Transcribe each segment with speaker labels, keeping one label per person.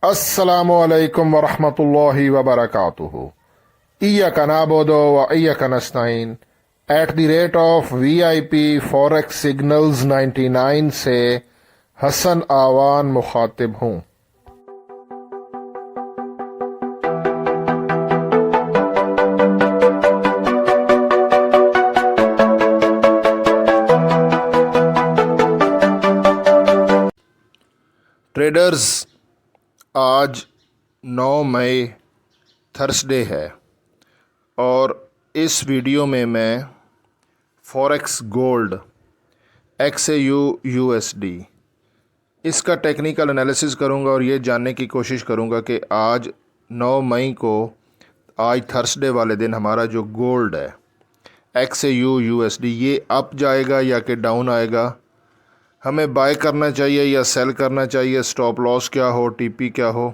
Speaker 1: अस्सलामुअलैकुम वरहमतुल्लाहि वबरकातुहु। इय्याका नअबुदु व इय्याका नस्तईन @VIP फॉरेक्स सिग्नल्स 99 से हसन आवान मुखातिब हूँ। ट्रेडर्स, आज 9 मई थर्सडे है और इस वीडियो में मैं फॉरेक्स गोल्ड XAU USD इसका टेक्निकल एनालिसिस करूंगा और ये जानने की कोशिश करूंगा कि आज 9 मई को, आज थर्सडे वाले दिन, हमारा जो गोल्ड है XAU USD ये अप जाएगा या कि डाउन आएगा, हमें बाय करना चाहिए या सेल करना चाहिए, स्टॉप लॉस क्या हो, TP क्या हो,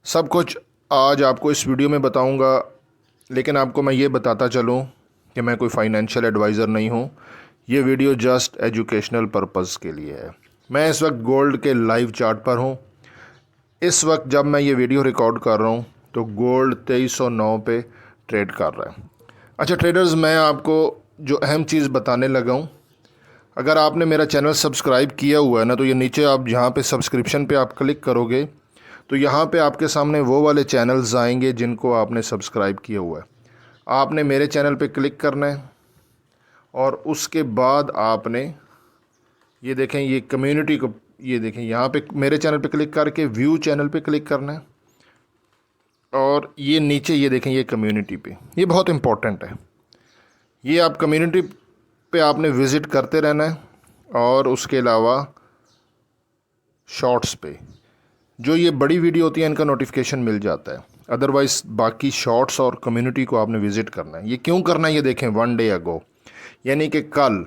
Speaker 1: सब कुछ आज आपको इस वीडियो में बताऊंगा। लेकिन आपको मैं ये बताता चलूं कि मैं कोई फाइनेंशियल एडवाइज़र नहीं हूं। ये वीडियो जस्ट एजुकेशनल पर्पज़ के लिए है। मैं इस वक्त गोल्ड के लाइव चार्ट पर हूं। इस वक्त जब मैं ये वीडियो रिकॉर्ड कर रहा हूं तो गोल्ड 2309 पे ट्रेड कर रहा है। अच्छा ट्रेडर्स, मैं आपको जो अहम चीज़ बताने लगा हूँ, अगर आपने मेरा चैनल सब्सक्राइब किया हुआ है ना, तो ये नीचे आप जहाँ पे सब्सक्रिप्शन पे आप क्लिक करोगे तो यहाँ पे आपके सामने वो वाले चैनल्स आएंगे जिनको आपने सब्सक्राइब किया हुआ है। आपने मेरे चैनल पे क्लिक करना है और उसके बाद आपने ये देखें, ये कम्युनिटी को, ये देखें यहाँ पे मेरे चैनल पे क्लिक करके व्यू चैनल पे क्लिक करना है और ये नीचे ये देखें, ये कम्युनिटी पे, ये बहुत इम्पोर्टेंट है। ये आप कम्युनिटी पे आपने विज़िट करते रहना है और उसके अलावा शॉर्ट्स पे जो ये बड़ी वीडियो होती है इनका नोटिफिकेशन मिल जाता है। अदरवाइज़ बाकी शॉर्ट्स और कम्युनिटी को आपने विज़िट करना है। ये क्यों करना है ये देखें, 1 डे अगो यानी कि कल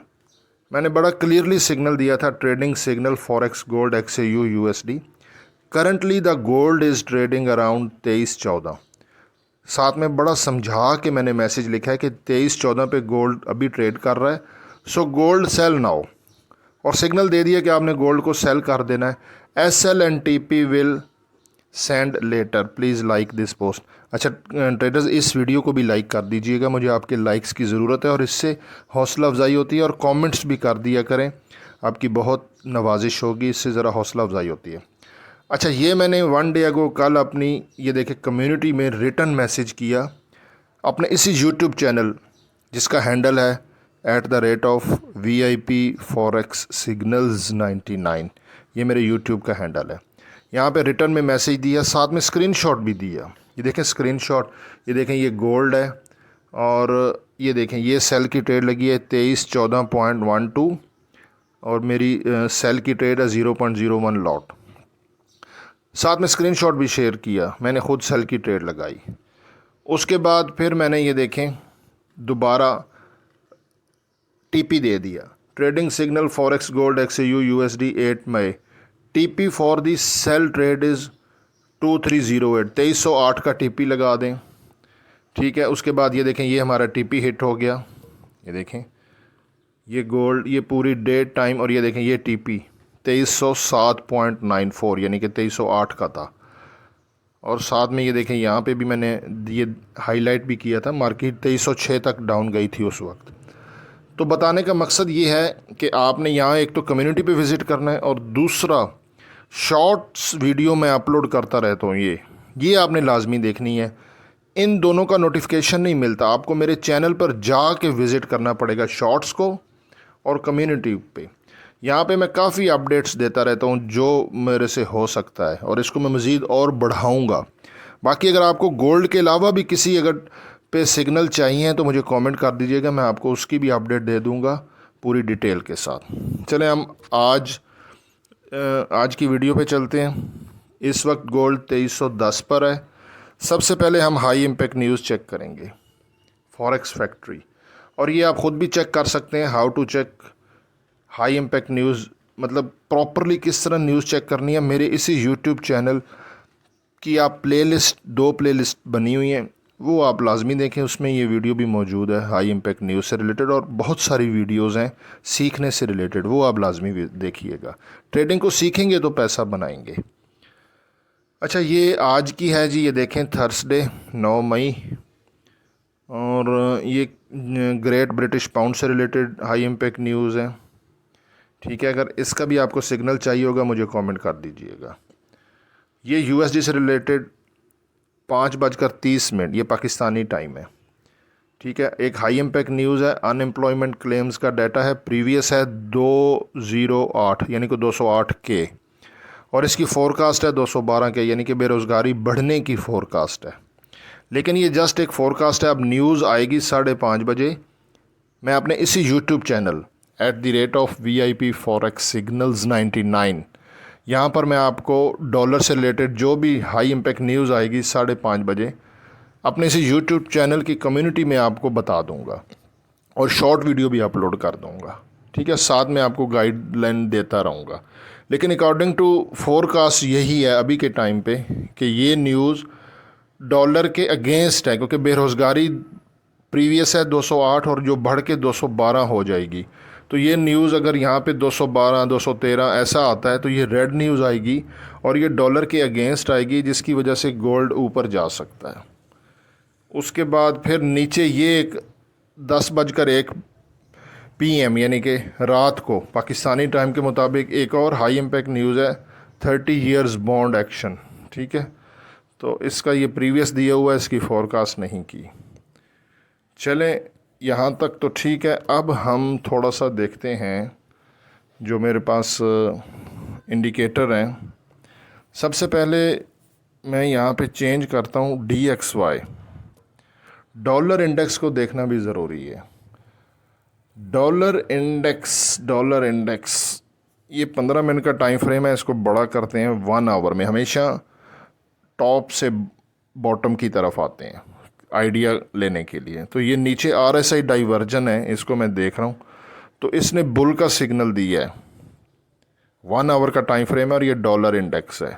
Speaker 1: मैंने बड़ा क्लियरली सिग्नल दिया था, trading signal forex gold XAU USD। Currently the gold is trading around 2314। साथ में बड़ा समझा के मैंने मैसेज लिखा है कि 2314 पे गोल्ड अभी ट्रेड कर रहा है, सो गोल्ड सेल नाउ, और सिग्नल दे दिया कि आपने गोल्ड को सेल कर देना है। SL and TP will send letter, please like this post. अच्छा ट्रेडर्स, इस वीडियो को भी लाइक कर दीजिएगा, मुझे आपके लाइक्स की ज़रूरत है और इससे हौसला अफजाई होती है, और कमेंट्स भी कर दिया करें, आपकी बहुत नवाजिश होगी, इससे ज़रा हौसला अफजाई होती है। अच्छा, ये मैंने 1 डे अगो कल अपनी ये देखे कम्युनिटी में रिटर्न मैसेज किया अपने इसी यूट्यूब चैनल जिसका हैंडल है @VIP फॉरेक्स सिग्नल्स 99। ये मेरे यूट्यूब का हैंडल है। यहाँ पे रिटर्न में मैसेज दिया, साथ में स्क्रीनशॉट भी दिया। ये देखें स्क्रीनशॉट, ये देखें ये गोल्ड है और ये देखें ये सेल की ट्रेड लगी है 2314.12 और मेरी सेल की ट्रेड है 0.01 लॉट। साथ में स्क्रीनशॉट भी शेयर किया, मैंने ख़ुद सेल की ट्रेड लगाई। उसके बाद फिर मैंने ये देखें दोबारा TP दे दिया, trading signal forex gold XAU USD 8 मई, TP for the sell trade is 2308, 2308 का TP लगा दें, ठीक है। उसके बाद ये देखें ये हमारा TP हिट हो गया, ये देखें ये गोल्ड, ये पूरी डेट टाइम, और ये देखें ये TP 2307.94 यानी कि 2308 का था। और साथ में ये देखें यहाँ पे भी मैंने ये हाईलाइट भी किया था, मार्केट 2306 तक डाउन गई थी उस वक्त। तो बताने का मकसद ये है कि आपने यहाँ एक तो कम्युनिटी पे विज़िट करना है और दूसरा शॉर्ट्स वीडियो मैं अपलोड करता रहता हूँ, ये आपने लाजमी देखनी है। इन दोनों का नोटिफिकेशन नहीं मिलता, आपको मेरे चैनल पर जाके विज़िट करना पड़ेगा, शॉर्ट्स को और कम्युनिटी पे। यहाँ पे मैं काफ़ी अपडेट्स देता रहता हूँ जो मेरे से हो सकता है, और इसको मैं मज़ीद और बढ़ाऊँगा। बाकी अगर आपको गोल्ड के अलावा भी किसी अगर पे सिग्नल चाहिए तो मुझे कमेंट कर दीजिएगा, मैं आपको उसकी भी अपडेट दे दूँगा पूरी डिटेल के साथ। चलें हम आज की वीडियो पे चलते हैं। इस वक्त गोल्ड 2310 पर है। सबसे पहले हम हाई इम्पैक्ट न्यूज़ चेक करेंगे, फॉरेक्स फैक्ट्री, और ये आप ख़ुद भी चेक कर सकते हैं how to check high impact news, मतलब प्रॉपरली किस तरह न्यूज़ चेक करनी है। मेरे इसी यूट्यूब चैनल की आप प्लेलिस्ट, 2 प्लेलिस्ट बनी हुई हैं, वो आप लाजमी देखें, उसमें ये वीडियो भी मौजूद है हाई इम्पैक्ट न्यूज़ से रिलेटेड, और बहुत सारी वीडियोज़ हैं सीखने से रिलेटेड, वो आप लाजमी देखिएगा। ट्रेडिंग को सीखेंगे तो पैसा बनाएंगे। अच्छा, ये आज की है जी, ये देखें थर्सडे 9 मई, और ये ग्रेट ब्रिटिश पाउंड से रिलेटेड हाई इम्पैक्ट न्यूज़ है। ठीक है, अगर इसका भी आपको सिग्नल चाहिए होगा मुझे कमेंट कर दीजिएगा। ये यूएसडी से रिलेटेड 5:30 ये पाकिस्तानी टाइम है। ठीक है, एक हाई इम्पैक्ट न्यूज़ है। अनएम्प्लॉयमेंट क्लेम्स का डाटा है, प्रीवियस है 208 यानी कि 208 के, और इसकी फ़ोरकास्ट है 212 के, यानी कि बेरोज़गारी बढ़ने की फ़ोरकास्ट है। लेकिन ये जस्ट एक फ़ोरकास्ट है। अब न्यूज़ आएगी 5:30 मैं अपने इसी YouTube channel @VIP Forex Signals 99 यहाँ पर मैं आपको डॉलर से रिलेटेड जो भी हाई इम्पैक्ट न्यूज़ आएगी 5:30 अपने इसी यूट्यूब चैनल की कम्युनिटी में आपको बता दूंगा, और शॉर्ट वीडियो भी अपलोड कर दूंगा। ठीक है, साथ में आपको गाइडलाइन देता रहूँगा। लेकिन अकॉर्डिंग टू फोरकास्ट यही है अभी के टाइम पे कि ये न्यूज़ डॉलर के अगेंस्ट है, क्योंकि बेरोज़गारी प्रीवियस है 208 और जो बढ़ के 212 हो जाएगी। तो ये न्यूज़ अगर यहाँ पे 212 213 ऐसा आता है तो ये रेड न्यूज़ आएगी और ये डॉलर के अगेंस्ट आएगी, जिसकी वजह से गोल्ड ऊपर जा सकता है। उसके बाद फिर नीचे ये एक 10:01 PM यानी कि रात को पाकिस्तानी टाइम के मुताबिक एक और हाई इम्पैक्ट न्यूज़ है, 30 ईयर्स बॉन्ड एक्शन। ठीक है, तो इसका ये प्रीवियस दिया हुआ है, इसकी फोरकास्ट नहीं की। चलें, यहाँ तक तो ठीक है। अब हम थोड़ा सा देखते हैं जो मेरे पास इंडिकेटर हैं। सबसे पहले मैं यहाँ पे चेंज करता हूँ DXY। डॉलर इंडेक्स को देखना भी ज़रूरी है। डॉलर इंडेक्स ये 15 मिनट का टाइम फ्रेम है। इसको बड़ा करते हैं 1 आवर में, हमेशा टॉप से बॉटम की तरफ आते हैं आइडिया लेने के लिए। तो ये नीचे RSI डाइवर्जन है, इसको मैं देख रहा हूँ, तो इसने बुल का सिग्नल दिया है। 1 आवर का टाइम फ्रेम है और ये डॉलर इंडेक्स है,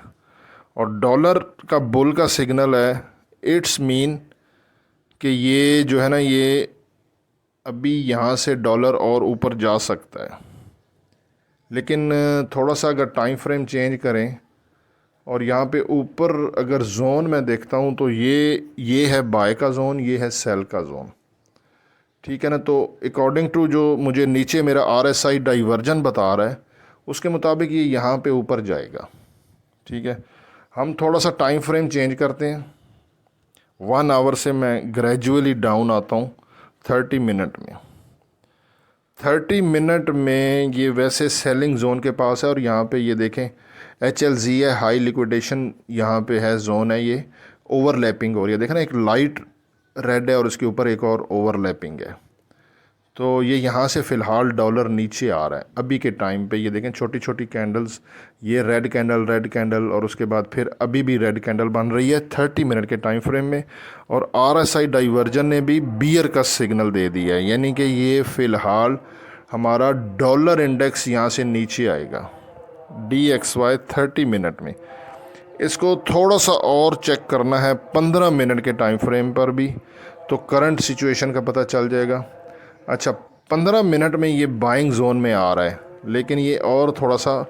Speaker 1: और डॉलर का बुल का सिग्नल है। इट्स मीन कि ये जो है ना, ये अभी यहाँ से डॉलर और ऊपर जा सकता है। लेकिन थोड़ा सा अगर टाइम फ्रेम चेंज करें और यहाँ पे ऊपर अगर जोन मैं देखता हूँ तो ये है बाय का जोन, ये है सेल का जोन। ठीक है ना, तो अकॉर्डिंग टू जो मुझे नीचे मेरा RSI डाइवर्जन बता रहा है उसके मुताबिक ये यहाँ पे ऊपर जाएगा। ठीक है, हम थोड़ा सा टाइम फ्रेम चेंज करते हैं। 1 आवर से मैं ग्रेजुअली डाउन आता हूँ 30 मिनट में। 30 मिनट में ये वैसे सेलिंग जोन के पास है, और यहाँ पे ये देखें HLZ है, हाई लिक्विडेशन यहाँ पे है, जोन है, ये ओवरलैपिंग हो रही है। देखें ना, एक लाइट रेड है और उसके ऊपर एक और ओवरलैपिंग है। तो ये यहाँ से फ़िलहाल डॉलर नीचे आ रहा है अभी के टाइम पे। ये देखें छोटी छोटी कैंडल्स, ये रेड कैंडल, और उसके बाद फिर अभी भी रेड कैंडल बन रही है 30 मिनट के टाइम फ्रेम में। और RSI डाइवर्जन ने भी बियर का सिग्नल दे दिया है, यानी कि ये फ़िलहाल हमारा डॉलर इंडेक्स यहाँ से नीचे आएगा DXY 30 मिनट में। इसको थोड़ा सा और चेक करना है 15 मिनट के टाइम फ्रेम पर भी, तो करंट सिचुएशन का पता चल जाएगा। अच्छा, 15 मिनट में ये बाइंग जोन में आ रहा है, लेकिन ये और थोड़ा सा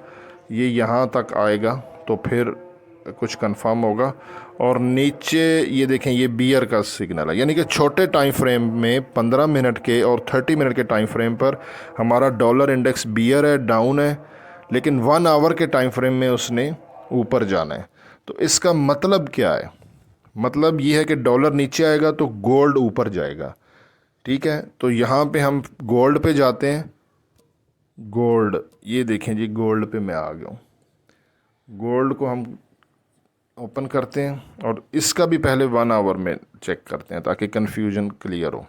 Speaker 1: ये यहाँ तक आएगा तो फिर कुछ कंफर्म होगा। और नीचे ये देखें, ये बियर का सिग्नल है, यानी कि छोटे टाइम फ्रेम में 15 मिनट के और 30 मिनट के टाइम फ्रेम पर हमारा डॉलर इंडेक्स बियर है, डाउन है, लेकिन 1 आवर के टाइम फ्रेम में उसने ऊपर जाना है। तो इसका मतलब क्या है? मतलब ये है कि डॉलर नीचे आएगा तो गोल्ड ऊपर जाएगा। ठीक है, तो यहाँ पे हम गोल्ड पे जाते हैं। गोल्ड, ये देखें जी, गोल्ड पे मैं आ गया हूँ। गोल्ड को हम ओपन करते हैं और इसका भी पहले 1 आवर में चेक करते हैं ताकि कन्फ्यूजन क्लियर हो।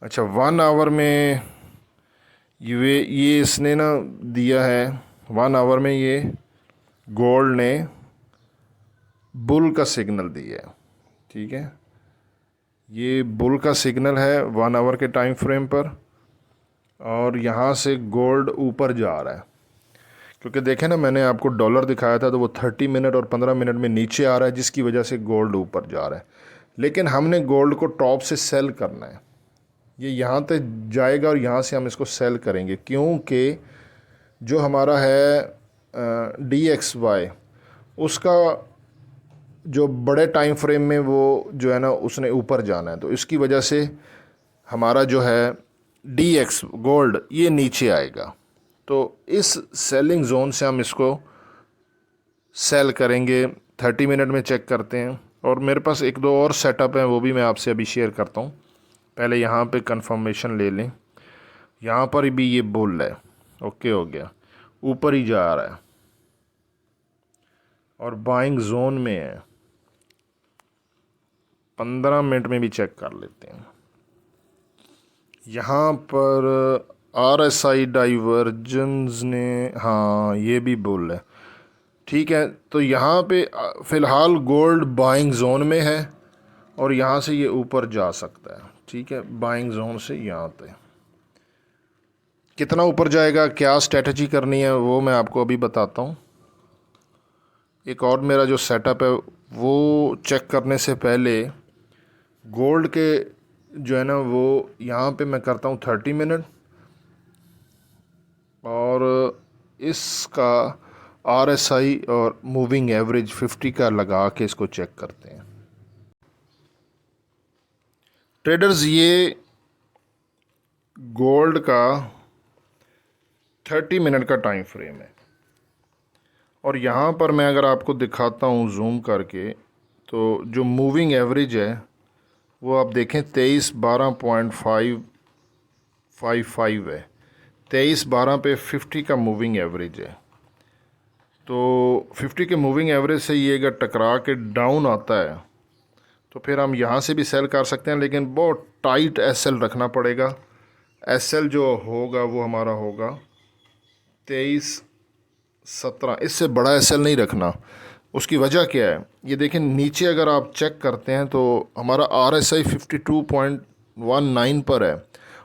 Speaker 1: अच्छा, 1 आवर में ये इसने ना दिया है, 1 आवर में ये गोल्ड ने बुल का सिग्नल दिया है। ठीक है, ये बुल का सिग्नल है 1 आवर के टाइम फ्रेम पर, और यहाँ से गोल्ड ऊपर जा रहा है। क्योंकि देखें ना, मैंने आपको डॉलर दिखाया था तो वो 30 मिनट और 15 मिनट में नीचे आ रहा है, जिसकी वजह से गोल्ड ऊपर जा रहा है। लेकिन हमने गोल्ड को टॉप से सेल करना है। ये यहाँ तक जाएगा और यहाँ से हम इसको सेल करेंगे, क्योंकि जो हमारा है DXY उसका जो बड़े टाइम फ्रेम में वो जो है ना उसने ऊपर जाना है, तो इसकी वजह से हमारा जो है DX गोल्ड ये नीचे आएगा। तो इस सेलिंग जोन से हम इसको सेल करेंगे। 30 मिनट में चेक करते हैं। और मेरे पास एक दो और सेटअप हैं, वो भी मैं आपसे अभी शेयर करता हूँ। पहले यहाँ पे कंफर्मेशन ले लें। यहाँ पर भी ये बोल रहा है ओके हो गया, ऊपर ही जा रहा है और बाइंग जोन में है। 15 मिनट में भी चेक कर लेते हैं। यहाँ पर RSI डाइवर्जेंस ने हाँ ये भी बोल रहा है, ठीक है। तो यहाँ पे फ़िलहाल गोल्ड बाइंग जोन में है और यहाँ से ये ऊपर जा सकता है, ठीक है। बाइंग जोन से यहाँ पे कितना ऊपर जाएगा, क्या स्ट्रेटजी करनी है, वो मैं आपको अभी बताता हूँ। एक और मेरा जो सेटअप है वो चेक करने से पहले गोल्ड के जो है ना वो यहाँ पे मैं करता हूँ 30 मिनट और इसका RSI और मूविंग एवरेज 50 का लगा के इसको चेक करते हैं। ट्रेडर्स ये गोल्ड का 30 मिनट का टाइम फ्रेम है और यहाँ पर मैं अगर आपको दिखाता हूँ जूम करके, तो जो मूविंग एवरेज है वो आप देखें 2312.555 है। 2312 पे 50 का मूविंग एवरेज है। तो 50 के मूविंग एवरेज से ये अगर टकरा के डाउन आता है तो फिर हम यहाँ से भी सेल कर सकते हैं, लेकिन बहुत टाइट SL रखना पड़ेगा। SL जो होगा वो हमारा होगा 2317, इससे बड़ा SL नहीं रखना। उसकी वजह क्या है, ये देखें नीचे अगर आप चेक करते हैं तो हमारा RSI 52.19 पर है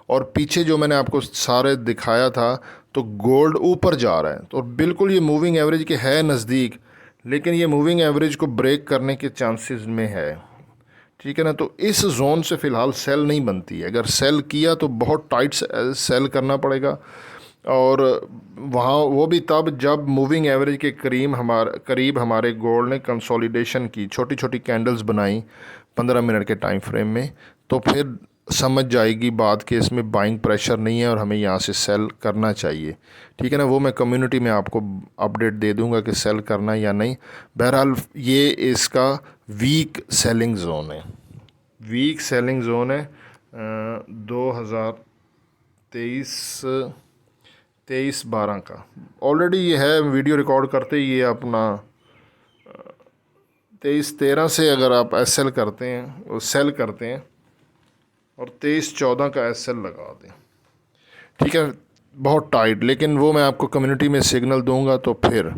Speaker 1: और पीछे जो मैंने आपको सारे दिखाया था तो गोल्ड ऊपर जा रहा है। तो बिल्कुल ये मूविंग एवरेज के है नज़दीक, लेकिन ये मूविंग एवरेज को ब्रेक करने के चांसेस में है, ठीक है ना। तो इस जोन से फ़िलहाल सेल नहीं बनती है। अगर सेल किया तो बहुत टाइट सेल करना पड़ेगा और वहाँ वो भी तब जब मूविंग एवरेज के करीब हमारे गोल्ड ने कंसोलिडेशन की, छोटी छोटी कैंडल्स बनाई 15 मिनट के टाइम फ्रेम में, तो फिर समझ जाएगी बात कि इसमें बाइंग प्रेशर नहीं है और हमें यहाँ से सेल करना चाहिए, ठीक है ना। वो मैं कम्युनिटी में आपको अपडेट दे दूँगा कि सेल करना या नहीं। बहरहाल ये इसका वीक सेलिंग जोन है, वीक सेलिंग जोन है 2023-12 का। ऑलरेडी ये है, वीडियो रिकॉर्ड करते ही ये अपना 23-13 से अगर आप SL करते हैं वो सेल करते हैं और 23-14 का SL लगा दें, ठीक है। बहुत टाइट, लेकिन वो मैं आपको कम्युनिटी में सिग्नल दूंगा तो फिर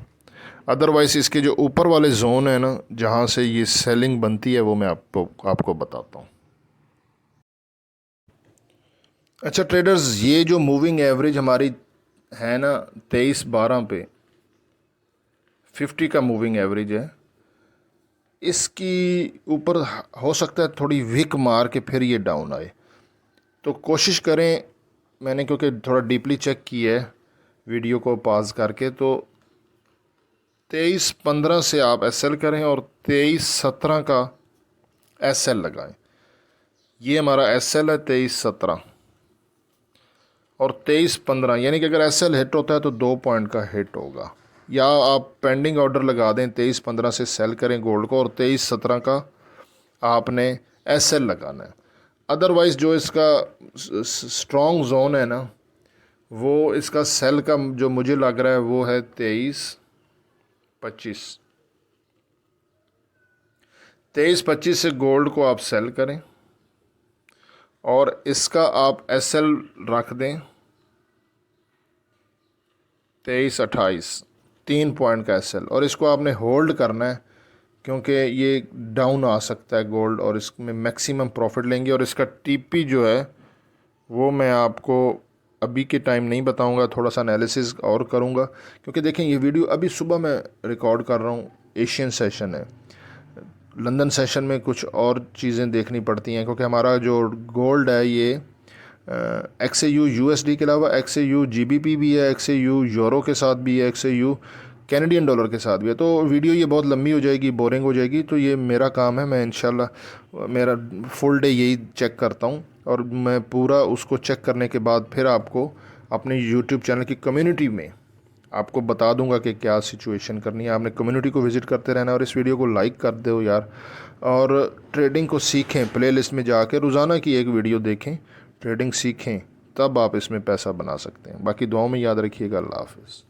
Speaker 1: अदरवाइज़ इसके जो ऊपर वाले जोन है ना जहाँ से ये सेलिंग बनती है वो मैं आपको बताता हूँ। अच्छा ट्रेडर्स, ये जो मूविंग एवरेज हमारी है ना 23-12 पे 50 का मूविंग एवरेज है, इसकी ऊपर हो सकता है थोड़ी विक मार के फिर ये डाउन आए। तो कोशिश करें, मैंने क्योंकि थोड़ा डीपली चेक किया है वीडियो को पॉज करके, तो 23-15 से आप SL करें और 23-17 का SL लगाएं। ये हमारा SL है 23-17 और 23-15, यानी कि अगर SL हिट होता है तो 2 पॉइंट का हिट होगा। या आप पेंडिंग ऑर्डर लगा दें, 23-15 से सेल करें गोल्ड को और 23-17 का आपने SL लगाना है। अदरवाइज़ जो इसका स्ट्रॉन्ग जोन है ना वो इसका सेल का जो मुझे लग रहा है वो है 23-25। 23-25 से गोल्ड को आप सेल करें और इसका आप SL रख दें 23-28, 3 पॉइंट का SL, और इसको आपने होल्ड करना है क्योंकि ये डाउन आ सकता है गोल्ड और इसमें मैक्सिमम प्रॉफिट लेंगे। और इसका TP जो है वो मैं आपको अभी के टाइम नहीं बताऊंगा, थोड़ा सा एनालिसिस और करूंगा, क्योंकि देखें ये वीडियो अभी सुबह मैं रिकॉर्ड कर रहा हूँ। एशियन सेशन है, लंदन सेशन में कुछ और चीज़ें देखनी पड़ती हैं, क्योंकि हमारा जो गोल्ड है ये XAU USD के अलावा XAU GBP भी है, XAU यूरो के साथ भी है, XAU कैनेडियन डॉलर के साथ भी है। तो वीडियो ये बहुत लंबी हो जाएगी, बोरिंग हो जाएगी, तो ये मेरा काम है, मैं इंशाल्लाह मेरा फुल डे यही चेक करता हूँ और मैं पूरा उसको चेक करने के बाद फिर आपको अपने यूट्यूब चैनल की कम्युनिटी में आपको बता दूंगा कि क्या सिचुएशन करनी है। आपने कम्युनिटी को विज़िट करते रहना है और इस वीडियो को लाइक कर दो यार, और ट्रेडिंग को सीखें। प्लेलिस्ट में जाके रोज़ाना की एक वीडियो देखें, ट्रेडिंग सीखें, तब आप इसमें पैसा बना सकते हैं। बाकी दुआओं में याद रखिएगा। अल्लाह हाफ़िज़।